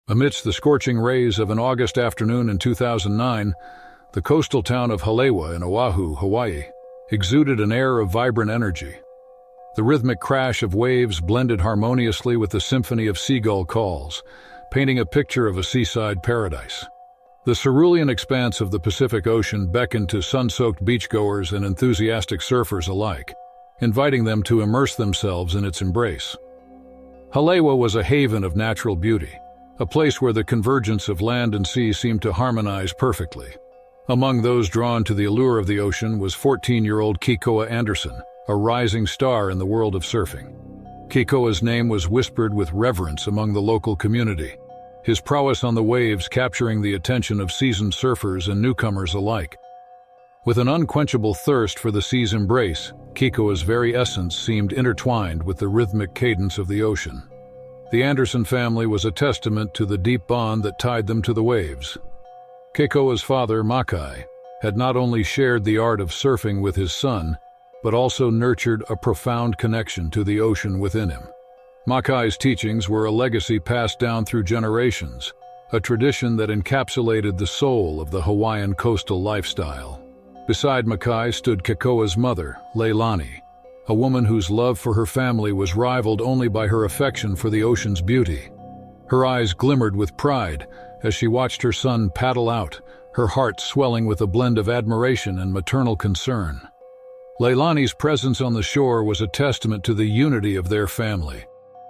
Amidst the scorching rays of an August afternoon in 2009, the coastal town of Haleiwa in Oahu, Hawaii, exuded an air of vibrant energy. The rhythmic crash of waves blended harmoniously with the symphony of seagull calls, painting a picture of a seaside paradise. The cerulean expanse of the Pacific Ocean beckoned to sun-soaked beachgoers and enthusiastic surfers alike, inviting them to immerse themselves in its embrace. Haleiwa was a haven of natural beauty, a place where the convergence of land and sea seemed to harmonize perfectly. Among those drawn to the allure of the ocean was 14-year-old Kekoa Anderson, a rising star in the world of surfing. Kekoa's name was whispered with reverence among the local community, his prowess on the waves capturing the attention of seasoned surfers and newcomers alike. With an unquenchable thirst for the sea's embrace, Kekoa's very essence seemed intertwined with the rhythmic cadence of the ocean. The Anderson family was a testament to the deep bond that tied them to the waves. Kekoa's father, Makai, had not only shared the art of surfing with his son, but also nurtured a profound connection to the ocean within him. Makai's teachings were a legacy passed down through generations, a tradition that encapsulated the soul of the Hawaiian coastal lifestyle. Beside Makai stood Kekoa's mother, Leilani, a woman whose love for her family was rivaled only by her affection for the ocean's beauty. Her eyes glimmered with pride as she watched her son paddle out, her heart swelling with a blend of admiration and maternal concern. Leilani's presence on the shore was a testament to the unity of their family.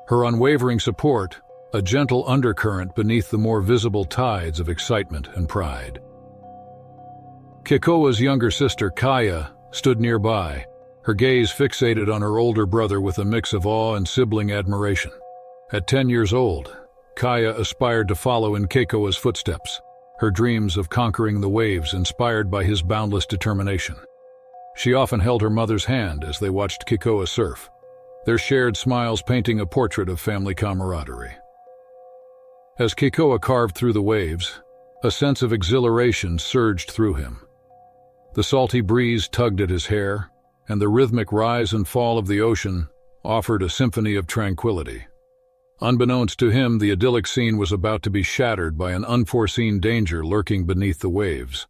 Her unwavering support, a gentle undercurrent beneath the more visible tides of excitement and pride. Kekoa's younger sister, Kaya, stood nearby, her gaze fixated on her older brother with a mix of awe and sibling admiration. At 10 years old, Kaya aspired to follow in Kekoa's footsteps, her dreams of conquering the waves inspired by his boundless determination. She often held her mother's hand as they watched Kekoa surf, their shared smiles painting a portrait of family camaraderie. As Kekoa carved through the waves, a sense of exhilaration surged through him. The salty breeze tugged at his hair, and the rhythmic rise and fall of the ocean offered a symphony of tranquility. Unbeknownst to him, the idyllic scene was about to be shattered by an unforeseen danger lurking beneath the waves.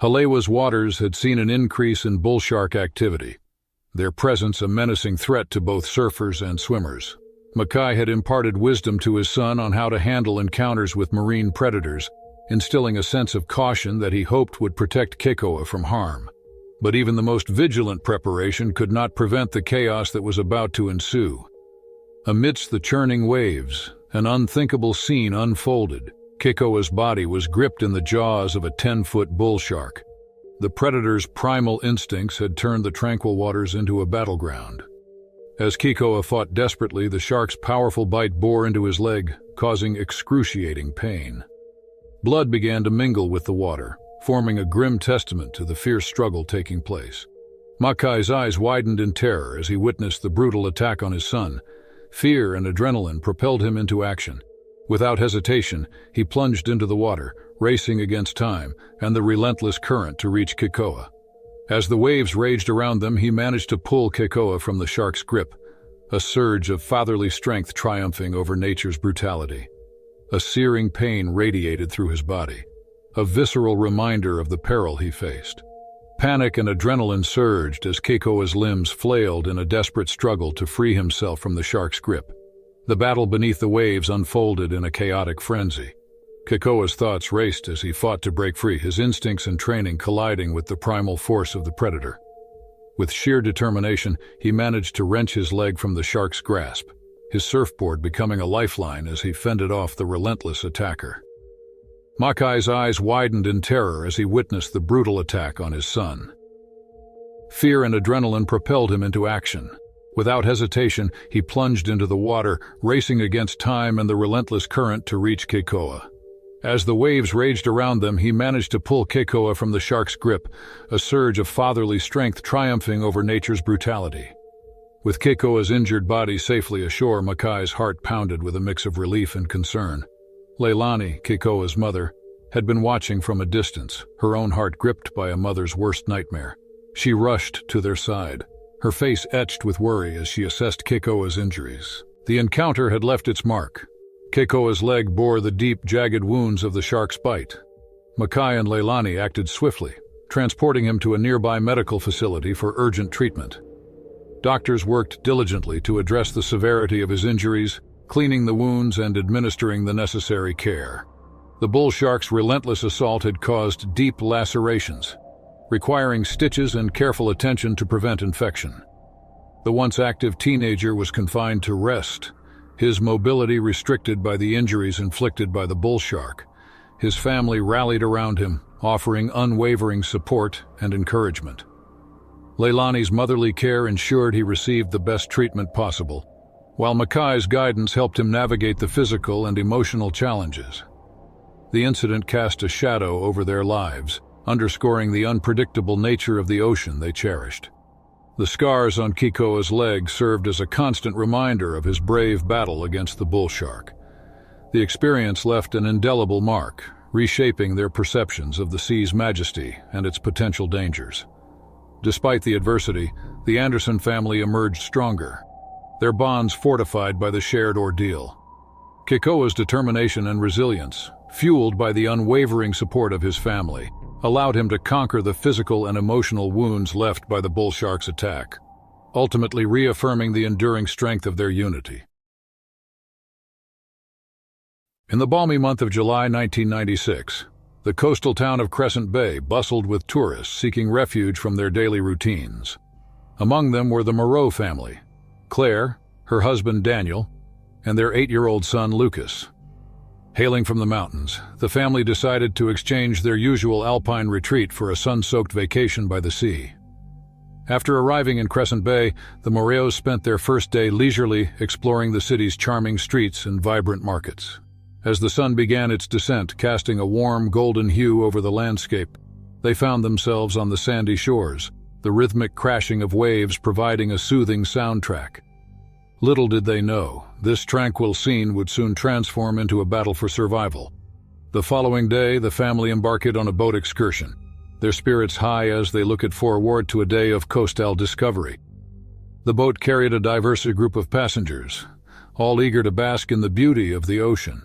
Haleiwa's waters had seen an increase in bull shark activity, their presence a menacing threat to both surfers and swimmers. Makai had imparted wisdom to his son on how to handle encounters with marine predators, instilling a sense of caution that he hoped would protect Kekoa from harm. But even the most vigilant preparation could not prevent the chaos that was about to ensue. Amidst the churning waves, an unthinkable scene unfolded. Kekoa's body was gripped in the jaws of a 10-foot bull shark. The predator's primal instincts had turned the tranquil waters into a battleground. As Kekoa fought desperately, the shark's powerful bite bore into his leg, causing excruciating pain. Blood began to mingle with the water, forming a grim testament to the fierce struggle taking place. Makai's eyes widened in terror as he witnessed the brutal attack on his son. Fear and adrenaline propelled him into action. Without hesitation, he plunged into the water, racing against time and the relentless current to reach Kekoa. As the waves raged around them, he managed to pull Kekoa from the shark's grip, a surge of fatherly strength triumphing over nature's brutality. A searing pain radiated through his body, a visceral reminder of the peril he faced. Panic and adrenaline surged as Kekoa's limbs flailed in a desperate struggle to free himself from the shark's grip. The battle beneath the waves unfolded in a chaotic frenzy. Kekoa's thoughts raced as he fought to break free, his instincts and training colliding with the primal force of the predator. With sheer determination, he managed to wrench his leg from the shark's grasp, his surfboard becoming a lifeline as he fended off the relentless attacker. Makai's eyes widened in terror as he witnessed the brutal attack on his son. Fear and adrenaline propelled him into action. Without hesitation, he plunged into the water, racing against time and the relentless current to reach Kekoa. As the waves raged around them, he managed to pull Kekoa from the shark's grip, a surge of fatherly strength triumphing over nature's brutality. With Kekoa's injured body safely ashore, Makai's heart pounded with a mix of relief and concern. Leilani, Kekoa's mother, had been watching from a distance, her own heart gripped by a mother's worst nightmare. She rushed to their side, her face etched with worry as she assessed Kekoa's injuries. The encounter had left its mark. Kekoa's leg bore the deep, jagged wounds of the shark's bite. Makai and Leilani acted swiftly, transporting him to a nearby medical facility for urgent treatment. Doctors worked diligently to address the severity of his injuries, cleaning the wounds and administering the necessary care. The bull shark's relentless assault had caused deep lacerations, requiring stitches and careful attention to prevent infection. The once active teenager was confined to rest, his mobility restricted by the injuries inflicted by the bull shark. His family rallied around him, offering unwavering support and encouragement. Leilani's motherly care ensured he received the best treatment possible, while Makai's guidance helped him navigate the physical and emotional challenges. The incident cast a shadow over their lives, underscoring the unpredictable nature of the ocean they cherished. The scars on Kekoa's leg served as a constant reminder of his brave battle against the bull shark. The experience left an indelible mark, reshaping their perceptions of the sea's majesty and its potential dangers. Despite the adversity, the Anderson family emerged stronger, their bonds fortified by the shared ordeal. Kekoa's determination and resilience, fueled by the unwavering support of his family, allowed him to conquer the physical and emotional wounds left by the bull shark's attack, ultimately reaffirming the enduring strength of their unity. In the balmy month of July 1996, the coastal town of Crescent Bay bustled with tourists seeking refuge from their daily routines. Among them were the Moreau family, Claire, her husband Daniel, and their 8-year-old son Lucas. Hailing from the mountains, the family decided to exchange their usual alpine retreat for a sun-soaked vacation by the sea. After arriving in Crescent Bay, the Moreaus spent their first day leisurely exploring the city's charming streets and vibrant markets. As the sun began its descent, casting a warm golden hue over the landscape, they found themselves on the sandy shores, the rhythmic crashing of waves providing a soothing soundtrack. Little did they know, this tranquil scene would soon transform into a battle for survival. The following day, the family embarked on a boat excursion, their spirits high as they looked forward to a day of coastal discovery. The boat carried a diverse group of passengers, all eager to bask in the beauty of the ocean.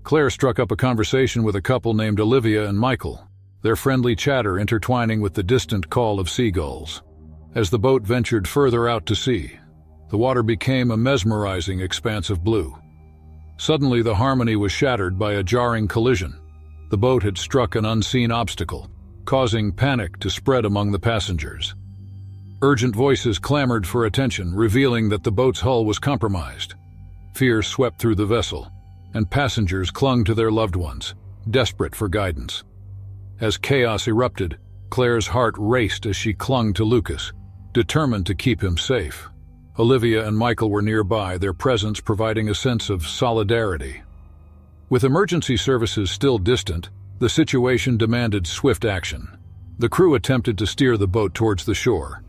Claire struck up a conversation with a couple named Olivia and Michael, their friendly chatter intertwining with the distant call of seagulls. As the boat ventured further out to sea, the water became a mesmerizing expanse of blue. Suddenly, the harmony was shattered by a jarring collision. The boat had struck an unseen obstacle, causing panic to spread among the passengers. Urgent voices clamored for attention, revealing that the boat's hull was compromised. Fear swept through the vessel, and passengers clung to their loved ones, desperate for guidance. As chaos erupted, Claire's heart raced as she clung to Lucas, determined to keep him safe. Olivia and Michael were nearby, their presence providing a sense of solidarity. With emergency services still distant, the situation demanded swift action. The crew attempted to steer the boat towards the shore,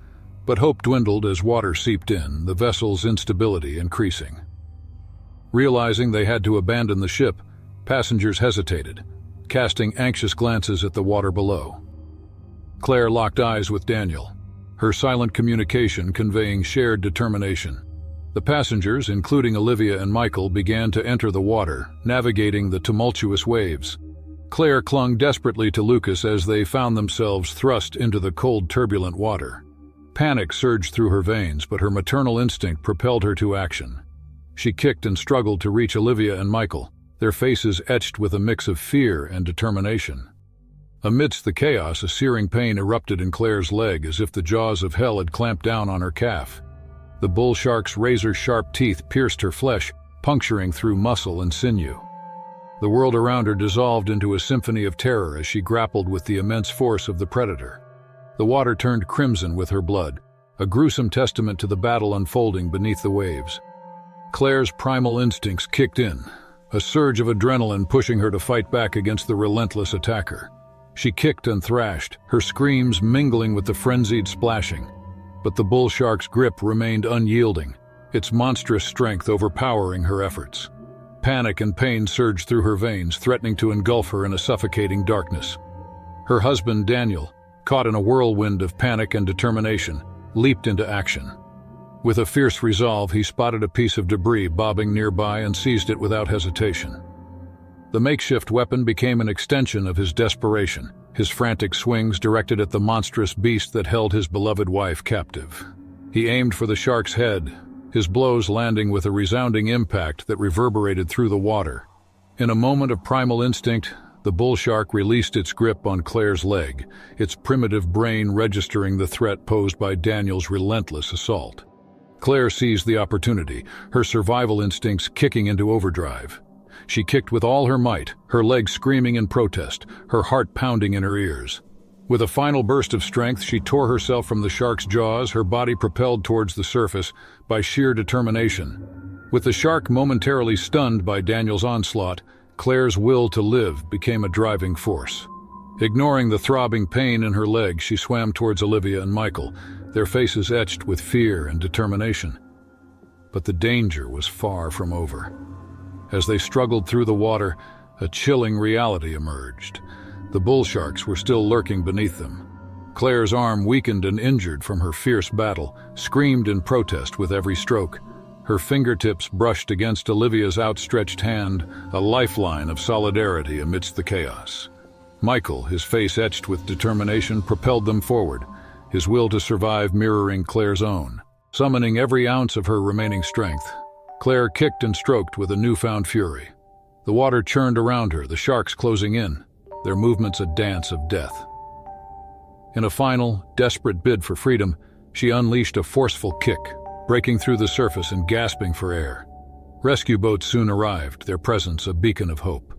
but hope dwindled as water seeped in, the vessel's instability increasing. Realizing they had to abandon the ship, passengers hesitated, casting anxious glances at the water below. Claire locked eyes with Daniel, her silent communication conveying shared determination. The passengers, including Olivia and Michael, began to enter the water, navigating the tumultuous waves. Claire clung desperately to Lucas as they found themselves thrust into the cold, turbulent water. Panic surged through her veins, but her maternal instinct propelled her to action. She kicked and struggled to reach Olivia and Michael, their faces etched with a mix of fear and determination. Amidst the chaos, a searing pain erupted in Claire's leg as if the jaws of hell had clamped down on her calf. The bull shark's razor-sharp teeth pierced her flesh, puncturing through muscle and sinew. The world around her dissolved into a symphony of terror as she grappled with the immense force of the predator. The water turned crimson with her blood, a gruesome testament to the battle unfolding beneath the waves. Claire's primal instincts kicked in, a surge of adrenaline pushing her to fight back against the relentless attacker. She kicked and thrashed, her screams mingling with the frenzied splashing. But the bull shark's grip remained unyielding, its monstrous strength overpowering her efforts. Panic and pain surged through her veins, threatening to engulf her in a suffocating darkness. Her husband, Daniel, caught in a whirlwind of panic and determination, leaped into action. With a fierce resolve, he spotted a piece of debris bobbing nearby and seized it without hesitation. The makeshift weapon became an extension of his desperation, his frantic swings directed at the monstrous beast that held his beloved wife captive. He aimed for the shark's head, his blows landing with a resounding impact that reverberated through the water. In a moment of primal instinct, the bull shark released its grip on Claire's leg, its primitive brain registering the threat posed by Daniel's relentless assault. Claire seized the opportunity, her survival instincts kicking into overdrive. She kicked with all her might, her legs screaming in protest, her heart pounding in her ears. With a final burst of strength, she tore herself from the shark's jaws, her body propelled towards the surface by sheer determination. With the shark momentarily stunned by Daniel's onslaught, Claire's will to live became a driving force. Ignoring the throbbing pain in her legs, she swam towards Olivia and Michael, their faces etched with fear and determination. But the danger was far from over. As they struggled through the water, a chilling reality emerged. The bull sharks were still lurking beneath them. Claire's arm, weakened and injured from her fierce battle, screamed in protest with every stroke. Her fingertips brushed against Olivia's outstretched hand, a lifeline of solidarity amidst the chaos. Michael, his face etched with determination, propelled them forward, his will to survive mirroring Claire's own. Summoning every ounce of her remaining strength, Claire kicked and stroked with a newfound fury. The water churned around her, the sharks closing in, their movements a dance of death. In a final, desperate bid for freedom, she unleashed a forceful kick, breaking through the surface and gasping for air. Rescue boats soon arrived, their presence a beacon of hope.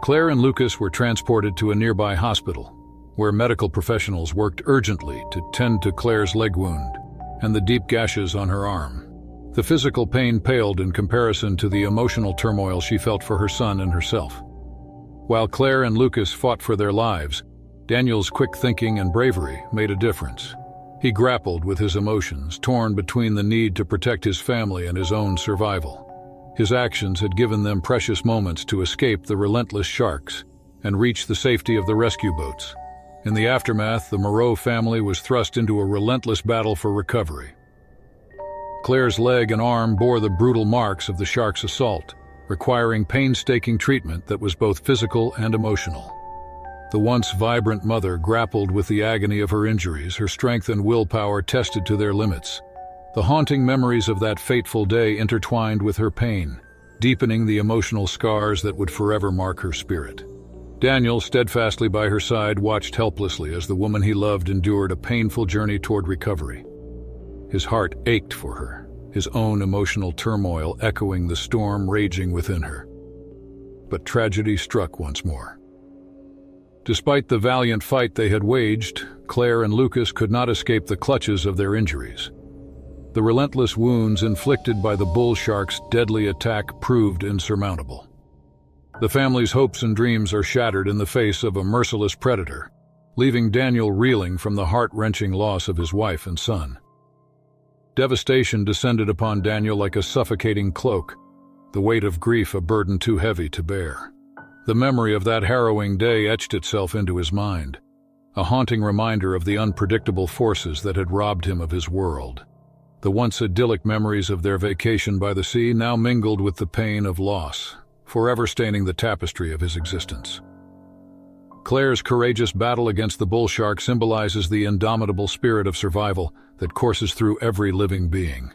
Claire and Lucas were transported to a nearby hospital, where medical professionals worked urgently to tend to Claire's leg wound and the deep gashes on her arm. The physical pain paled in comparison to the emotional turmoil she felt for her son and herself. While Claire and Lucas fought for their lives, Daniel's quick thinking and bravery made a difference. He grappled with his emotions, torn between the need to protect his family and his own survival. His actions had given them precious moments to escape the relentless sharks and reach the safety of the rescue boats. In the aftermath, the Moreau family was thrust into a relentless battle for recovery. Claire's leg and arm bore the brutal marks of the shark's assault, requiring painstaking treatment that was both physical and emotional. The once vibrant mother grappled with the agony of her injuries, her strength and willpower tested to their limits. The haunting memories of that fateful day intertwined with her pain, deepening the emotional scars that would forever mark her spirit. Daniel, steadfastly by her side, watched helplessly as the woman he loved endured a painful journey toward recovery. His heart ached for her, his own emotional turmoil echoing the storm raging within her. But tragedy struck once more. Despite the valiant fight they had waged, Claire and Lucas could not escape the clutches of their injuries. The relentless wounds inflicted by the bull shark's deadly attack proved insurmountable. The family's hopes and dreams are shattered in the face of a merciless predator, leaving Daniel reeling from the heart-wrenching loss of his wife and son. Devastation descended upon Daniel like a suffocating cloak, the weight of grief a burden too heavy to bear. The memory of that harrowing day etched itself into his mind, a haunting reminder of the unpredictable forces that had robbed him of his world. The once idyllic memories of their vacation by the sea now mingled with the pain of loss, forever staining the tapestry of his existence. Claire's courageous battle against the bull shark symbolizes the indomitable spirit of survival that courses through every living being.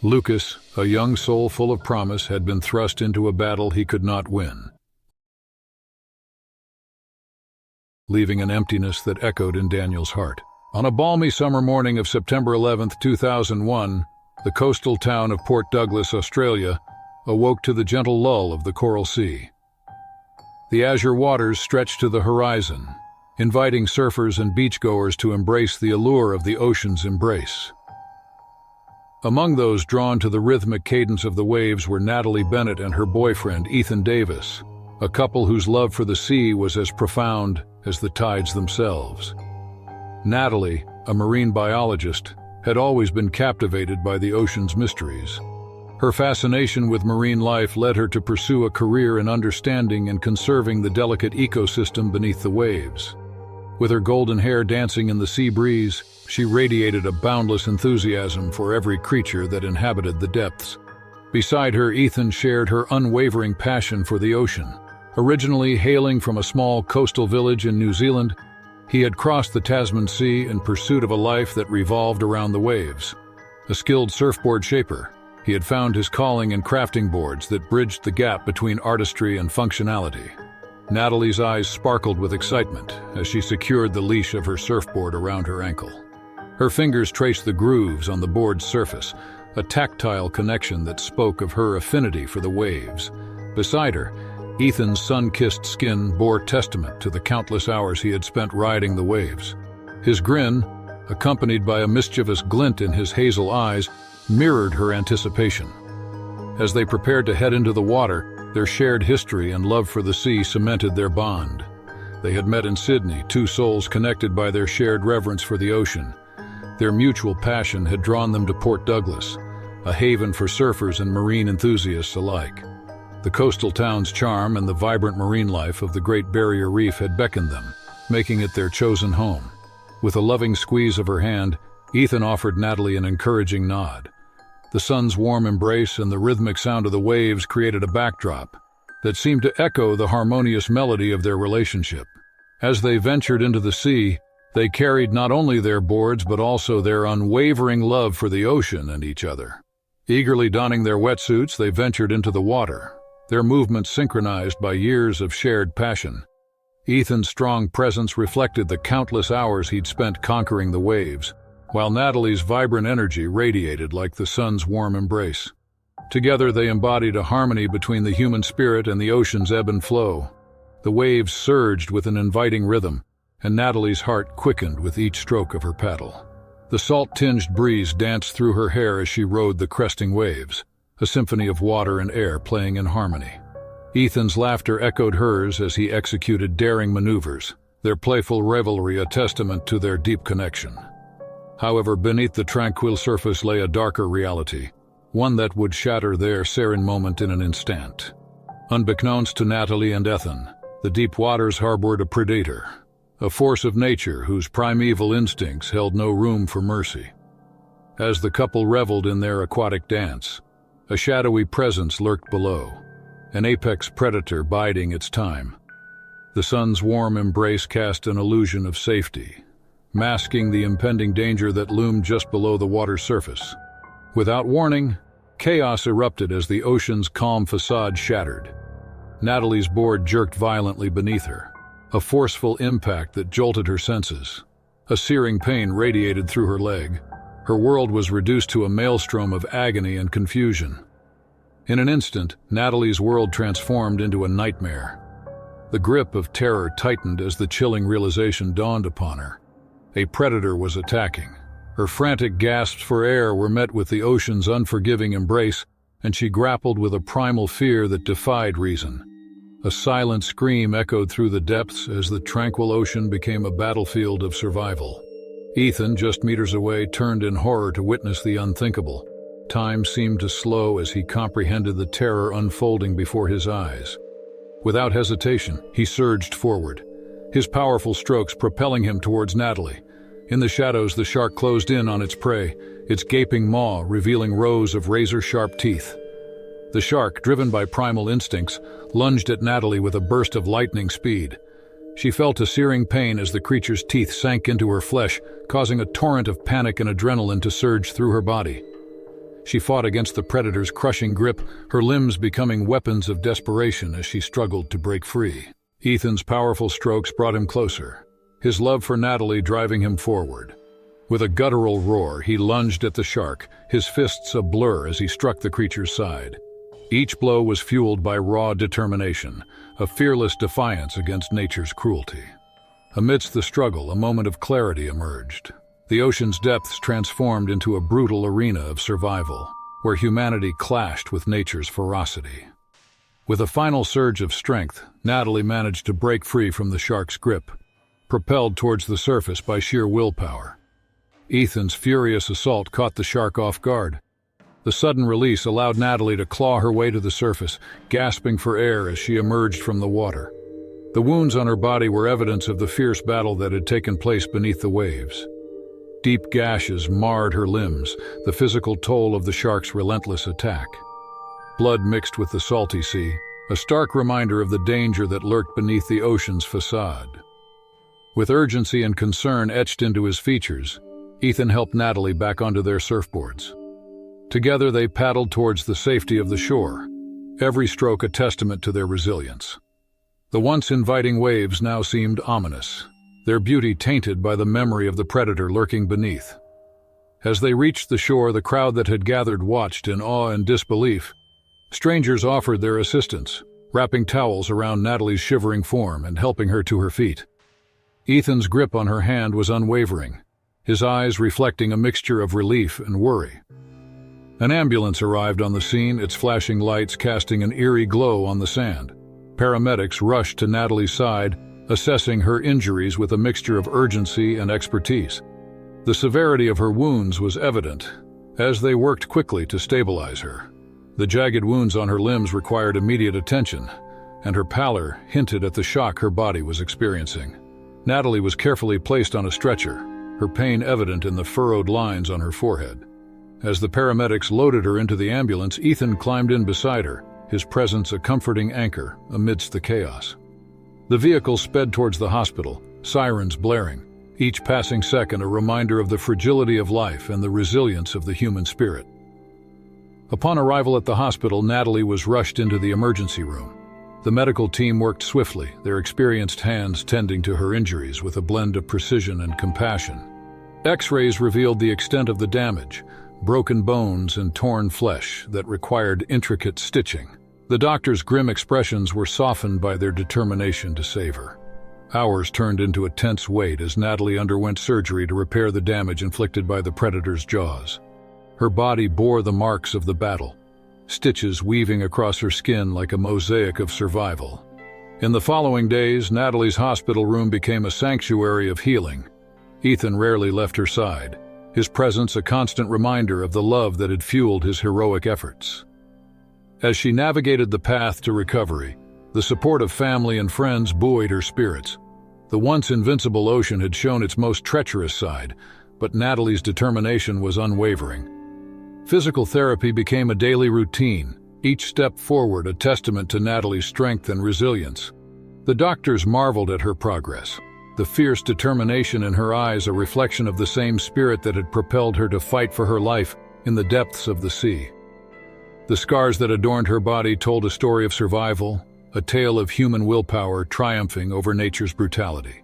Lucas, a young soul full of promise, had been thrust into a battle he could not win, leaving an emptiness that echoed in Daniel's heart. On a balmy summer morning of September 11, 2001, the coastal town of Port Douglas, Australia, awoke to the gentle lull of the Coral Sea. The azure waters stretched to the horizon, inviting surfers and beachgoers to embrace the allure of the ocean's embrace. Among those drawn to the rhythmic cadence of the waves were Natalie Bennett and her boyfriend, Ethan Davis, a couple whose love for the sea was as profound as the tides themselves. Natalie, a marine biologist, had always been captivated by the ocean's mysteries. Her fascination with marine life led her to pursue a career in understanding and conserving the delicate ecosystem beneath the waves. With her golden hair dancing in the sea breeze, she radiated a boundless enthusiasm for every creature that inhabited the depths. Beside her, Ethan shared her unwavering passion for the ocean. Originally hailing from a small coastal village in New Zealand, he had crossed the Tasman Sea in pursuit of a life that revolved around the waves. A skilled surfboard shaper, he had found his calling in crafting boards that bridged the gap between artistry and functionality. Natalie's eyes sparkled with excitement as she secured the leash of her surfboard around her ankle. Her fingers traced the grooves on the board's surface, a tactile connection that spoke of her affinity for the waves. Beside her, Ethan's sun-kissed skin bore testament to the countless hours he had spent riding the waves. His grin, accompanied by a mischievous glint in his hazel eyes, mirrored her anticipation. As they prepared to head into the water, their shared history and love for the sea cemented their bond. They had met in Sydney, two souls connected by their shared reverence for the ocean. Their mutual passion had drawn them to Port Douglas, a haven for surfers and marine enthusiasts alike. The coastal town's charm and the vibrant marine life of the Great Barrier Reef had beckoned them, making it their chosen home. With a loving squeeze of her hand, Ethan offered Natalie an encouraging nod. The sun's warm embrace and the rhythmic sound of the waves created a backdrop that seemed to echo the harmonious melody of their relationship. As they ventured into the sea, they carried not only their boards but also their unwavering love for the ocean and each other. Eagerly donning their wetsuits, they ventured into the water, their movements synchronized by years of shared passion. Ethan's strong presence reflected the countless hours he'd spent conquering the waves, while Natalie's vibrant energy radiated like the sun's warm embrace. Together they embodied a harmony between the human spirit and the ocean's ebb and flow. The waves surged with an inviting rhythm, and Natalie's heart quickened with each stroke of her paddle. The salt-tinged breeze danced through her hair as she rode the cresting waves, a symphony of water and air playing in harmony. Ethan's laughter echoed hers as he executed daring maneuvers, their playful revelry a testament to their deep connection. However, beneath the tranquil surface lay a darker reality, one that would shatter their serene moment in an instant. Unbeknownst to Natalie and Ethan, the deep waters harbored a predator, a force of nature whose primeval instincts held no room for mercy. As the couple reveled in their aquatic dance, a shadowy presence lurked below, an apex predator biding its time. The sun's warm embrace cast an illusion of safety, masking the impending danger that loomed just below the water's surface. Without warning, chaos erupted as the ocean's calm facade shattered. Natalie's board jerked violently beneath her, a forceful impact that jolted her senses. A searing pain radiated through her leg. Her world was reduced to a maelstrom of agony and confusion. In an instant, Natalie's world transformed into a nightmare. The grip of terror tightened as the chilling realization dawned upon her. A predator was attacking. Her frantic gasps for air were met with the ocean's unforgiving embrace, and she grappled with a primal fear that defied reason. A silent scream echoed through the depths as the tranquil ocean became a battlefield of survival. Ethan, just meters away, turned in horror to witness the unthinkable. Time seemed to slow as he comprehended the terror unfolding before his eyes. Without hesitation, he surged forward, his powerful strokes propelling him towards Natalie. In the shadows, the shark closed in on its prey, its gaping maw revealing rows of razor-sharp teeth. The shark, driven by primal instincts, lunged at Natalie with a burst of lightning speed. She felt a searing pain as the creature's teeth sank into her flesh, causing a torrent of panic and adrenaline to surge through her body. She fought against the predator's crushing grip, her limbs becoming weapons of desperation as she struggled to break free. Ethan's powerful strokes brought him closer, his love for Natalie driving him forward. With a guttural roar, he lunged at the shark, his fists a blur as he struck the creature's side. Each blow was fueled by raw determination, a fearless defiance against nature's cruelty. Amidst the struggle, a moment of clarity emerged. The ocean's depths transformed into a brutal arena of survival, where humanity clashed with nature's ferocity. With a final surge of strength, Natalie managed to break free from the shark's grip, propelled towards the surface by sheer willpower. Ethan's furious assault caught the shark off guard. The sudden release allowed Natalie to claw her way to the surface, gasping for air as she emerged from the water. The wounds on her body were evidence of the fierce battle that had taken place beneath the waves. Deep gashes marred her limbs, the physical toll of the shark's relentless attack. Blood mixed with the salty sea, a stark reminder of the danger that lurked beneath the ocean's facade. With urgency and concern etched into his features, Ethan helped Natalie back onto their surfboards. Together they paddled towards the safety of the shore, every stroke a testament to their resilience. The once inviting waves now seemed ominous, their beauty tainted by the memory of the predator lurking beneath. As they reached the shore, the crowd that had gathered watched in awe and disbelief. Strangers offered their assistance, wrapping towels around Natalie's shivering form and helping her to her feet. Ethan's grip on her hand was unwavering, his eyes reflecting a mixture of relief and worry. An ambulance arrived on the scene, its flashing lights casting an eerie glow on the sand. Paramedics rushed to Natalie's side, assessing her injuries with a mixture of urgency and expertise. The severity of her wounds was evident, as they worked quickly to stabilize her. The jagged wounds on her limbs required immediate attention, and her pallor hinted at the shock her body was experiencing. Natalie was carefully placed on a stretcher, her pain evident in the furrowed lines on her forehead. As the paramedics loaded her into the ambulance, Ethan climbed in beside her, his presence a comforting anchor amidst the chaos. The vehicle sped towards the hospital, sirens blaring, each passing second a reminder of the fragility of life and the resilience of the human spirit. Upon arrival at the hospital, Natalie was rushed into the emergency room. The medical team worked swiftly, their experienced hands tending to her injuries with a blend of precision and compassion. X-rays revealed the extent of the damage, broken bones and torn flesh that required intricate stitching. The doctors' grim expressions were softened by their determination to save her. Hours turned into a tense wait as Natalie underwent surgery to repair the damage inflicted by the predator's jaws. Her body bore the marks of the battle, stitches weaving across her skin like a mosaic of survival. In the following days, Natalie's hospital room became a sanctuary of healing. Ethan rarely left her side, his presence a constant reminder of the love that had fueled his heroic efforts. As she navigated the path to recovery, the support of family and friends buoyed her spirits. The once invincible ocean had shown its most treacherous side, but Natalie's determination was unwavering. Physical therapy became a daily routine, each step forward a testament to Natalie's strength and resilience. The doctors marveled at her progress, the fierce determination in her eyes a reflection of the same spirit that had propelled her to fight for her life in the depths of the sea. The scars that adorned her body told a story of survival, a tale of human willpower triumphing over nature's brutality.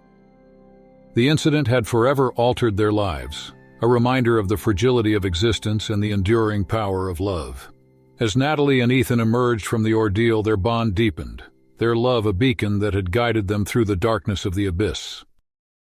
The incident had forever altered their lives, a reminder of the fragility of existence and the enduring power of love. As Natalie and Ethan emerged from the ordeal, their bond deepened, their love a beacon that had guided them through the darkness of the abyss.